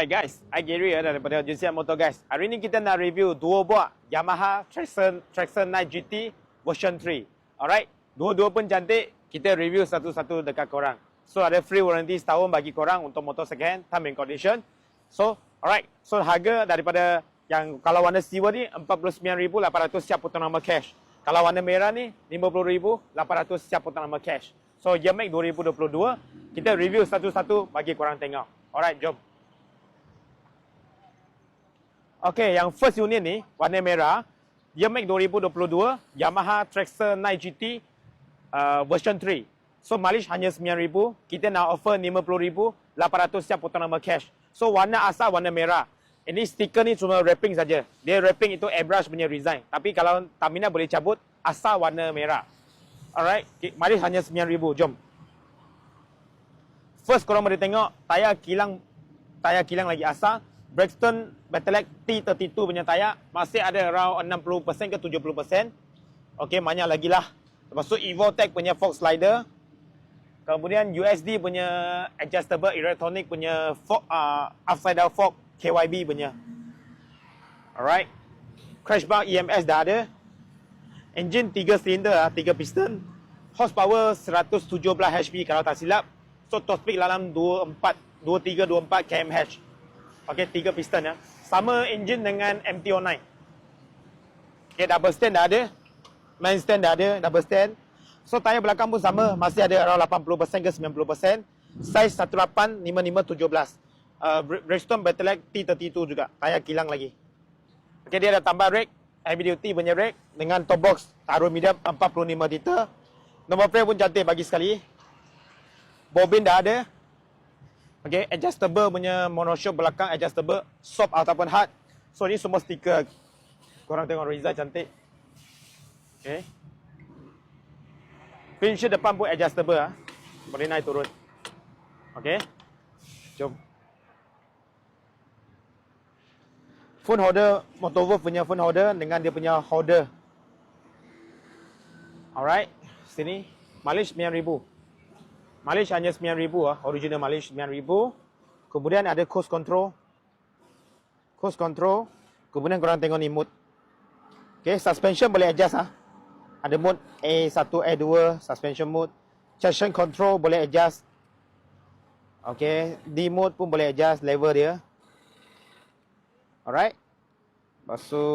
Alright guys, I Gary daripada Jusian Motor guys. Hari ni kita nak review dua buah Yamaha Traxxon 9 GT version 3. Alright, dua-dua pun cantik. Kita review satu-satu dekat korang. So ada free warranty setahun bagi korang untuk motor second hand, time and condition. So, alright. So harga daripada yang kalau warna silver ni 49,800 siap potong nama cash. Kalau warna merah ni 50,800 siap potong nama cash. So Yemek 2022, kita review satu-satu bagi korang tengok. Alright, jom. Okay, yang first unit ni warna merah, Yemek 2022, Yamaha Traxxon 9 GT version 3. So mileage hanya 9,000, kita nak offer 50,800 siap potong nama cash. So warna asal warna merah. Ini stiker ni cuma wrapping saja. Dia wrapping itu airbrush punya design. Tapi kalau Tamina boleh cabut, asal warna merah. Alright, mileage hanya 9,000. Jom. First korang boleh tengok tayar kilang lagi asal. Brixton Battleax T32 punya tayar masih ada around 60% ke 70%. Okey, banyak lagi lah. Lepas tu Evotech punya fork slider. Kemudian USD punya adjustable electronic punya fork, upside down fork KYB punya. Alright. Crash bar EMS dah ada. Engine 3 silinder, 3 piston. Horsepower 117 HP kalau tak silap. So top speed dalam 23-24 kmh. Okey, 3 piston ya. Sama engine dengan MT-09. Okey, double stand dah ada. Main stand dah ada, double stand. So tayar belakang pun sama, masih ada around 80% ke 90%. Size 185517. Brixton Battleax T32 juga. Tayar kilang lagi. Okey, dia ada tambah rake, heavy duty punya rake dengan top box taruh medium 45 liter. Nombor frame pun cantik bagi sekali. Bobin dah ada. Okey, adjustable punya monoshock belakang, adjustable soft ataupun hard. So ni semua stiker. Korang tengok Riza cantik. Okey. Windshield depan pun adjustable ah. Boleh naik turun. Okey. Jom. Phone holder, Motorwolf punya phone holder dengan dia punya holder. Alright. Sini mileage 9,000. Mileage hanya 9,000 ah, original mileage 9,000. Kemudian ada cruise control. Cruise control. Kemudian korang tengok ni mode. Okey, suspension boleh adjust ah. Ada mode A1, A2, suspension mode. Traction control boleh adjust. Okey, D mode pun boleh adjust level dia. Alright. Lepas tu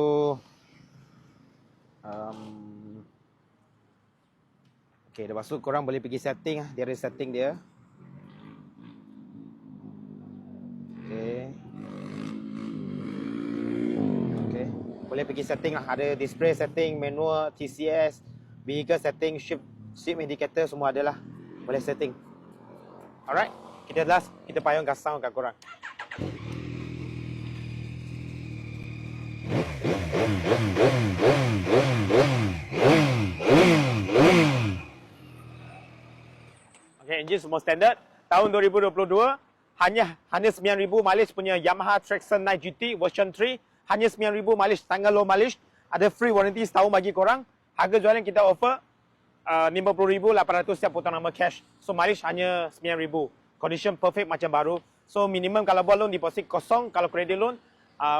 okey, lepas tu korang boleh pergi setting. Dia ada setting dia. Okey. Okey, boleh pergi setting lah. Ada display setting, manual, TCS, vehicle setting, shift indicator semua ada lah. Boleh setting. Alright, kita last, kita payung gas sound kat korang. Okay, engine semua standard. Tahun 2022, hanya 9,000 mileage punya Yamaha Traxxon 9 GT version 3. Hanya 9,000 mileage, tanggal low mileage. Ada free warranty setahun bagi korang. Harga jualan kita offer 50,800 siap potong nama cash. So mileage hanya 9,000. Condition perfect macam baru. So minimum kalau buat loan deposit kosong. Kalau credit loan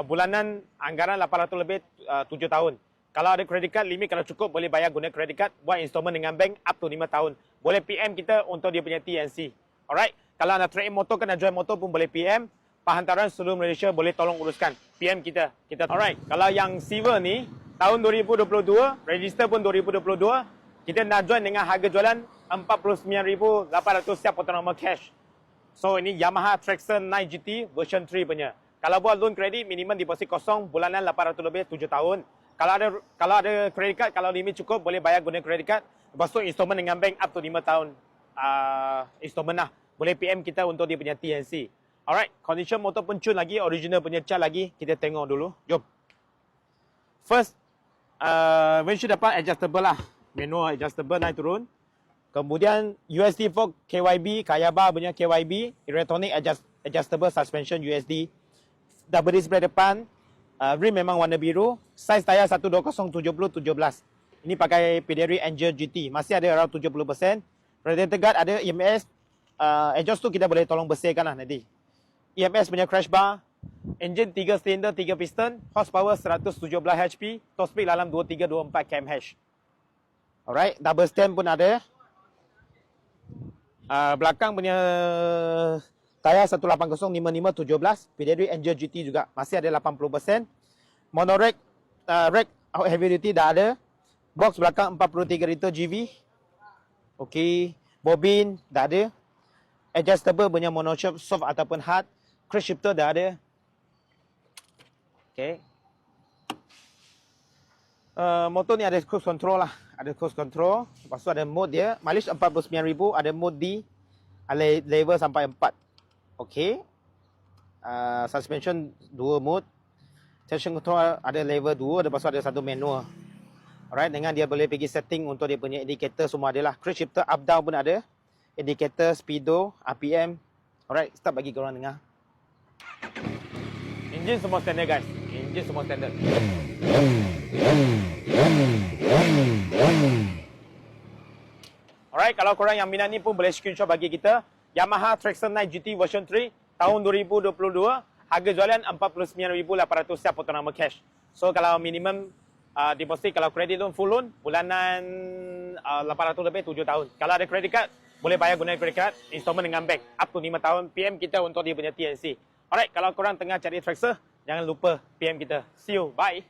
bulanan anggaran 800 lebih 7 tahun. Kalau ada credit card limit, kalau cukup boleh bayar guna credit card. Buat installment dengan bank up to 5 tahun. Boleh PM kita untuk dia punya TNC. Alright. Kalau nak trade motor ke nak jual motor pun boleh PM. Penghantaran seluruh Malaysia boleh tolong uruskan. PM kita. Alright. Kalau yang silver ni tahun 2022, register pun 2022, kita nak join dengan harga jualan 49,800 siap potong nama cash. So ini Yamaha Traxxon 9 GT version 3 punya. Kalau buat loan kredit minimum deposit kosong, bulanan 800 lebih 7 tahun. Kalau ada credit card, kalau limit cukup boleh bayar guna credit card. Lepas tu installment dengan bank up to 5 tahun installment lah. Boleh PM kita untuk dia punya TNC. Alright, condition motor pun cun lagi, original punya cat lagi. Kita tengok dulu. Jom. First, windshield depan adjustable lah. Manual adjustable, naik turun. Kemudian USD fork KYB, Kayaba punya KYB. Electronic adjustable suspension USD. Double display depan. Rim memang warna biru. Size tayar 120/70/17. Ini pakai Pederi Angel GT. Masih ada around 70%. Radiator guard ada EMS. Exhaust tu kita boleh tolong bersihkan lah nanti. EMS punya crash bar, engine 3 silinder 3 piston, horsepower 117 HP, top speed dalam 2324 km/h. Alright, double stand pun ada. Belakang punya tayar 180-55-17, Pedigree Angel GT juga masih ada 80%. Monorack, rack heavy duty dah ada. Box belakang 43 liter GV. Okey, bobin dah ada. Adjustable punya monoshock soft ataupun hard. Cruise shifter dah ada. Okey. Motor ni ada cruise control lah. Ada cruise control. Lepas tu ada mode dia. Mileage 49,000. Ada mode D. Level sampai 4. Okey. Suspension 2 mode. Traction control ada level 2. Lepas tu ada satu manual. Alright. Dengan dia boleh pergi setting untuk dia punya indicator semua ada lah. Cruise shifter up down pun ada. Indicator, speedo, RPM. Alright. Start bagi korang dengar. Engine semua standard guys. Engine semua standard. Alright, kalau korang yang minat ni pun boleh screenshot bagi kita. Yamaha Traxxon 9 GT version 3 tahun 2022. Harga jualan 49,800 siap potong nama cash. So kalau minimum deposit, kalau kredit loan full loan bulanan 800 lebih 7 tahun. Kalau ada credit card boleh bayar guna credit card installment dengan bank up to 5 tahun. PM kita untuk dia punya TNC. Alright, kalau korang tengah cari Traxxon jangan lupa PM kita. See you, bye.